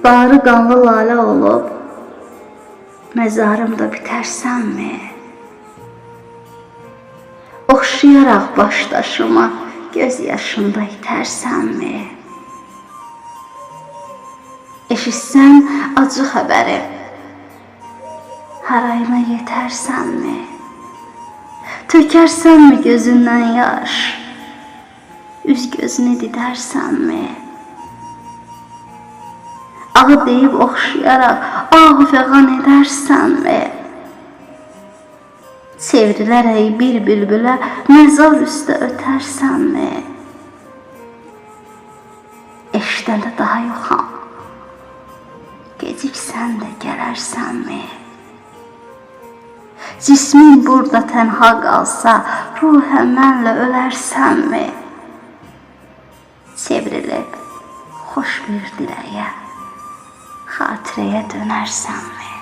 Barı qanlı lalə olub, məzarımda bitərsənmi? Oxşayaraq başdaşıma göz yaşında itərsənmi? Eşitsən acı xəbəri, harayına yetərsənmi? Tökərsənmi gözündən yaş, üz gözünü didərsənmi? Ağı deyib oxşayaraq ah fəğan edərsənmi? Çevrilərək bir bülbülə məzar üstə ötərsənmi? Eşidəndə daha yoxam, geciksən də gələrsənmi? Cismin burada tənha qalsa, ruhən mənlə ölərsənmi? Çevrilib xoş bir diləyə, xatirəyə dönərsənmi?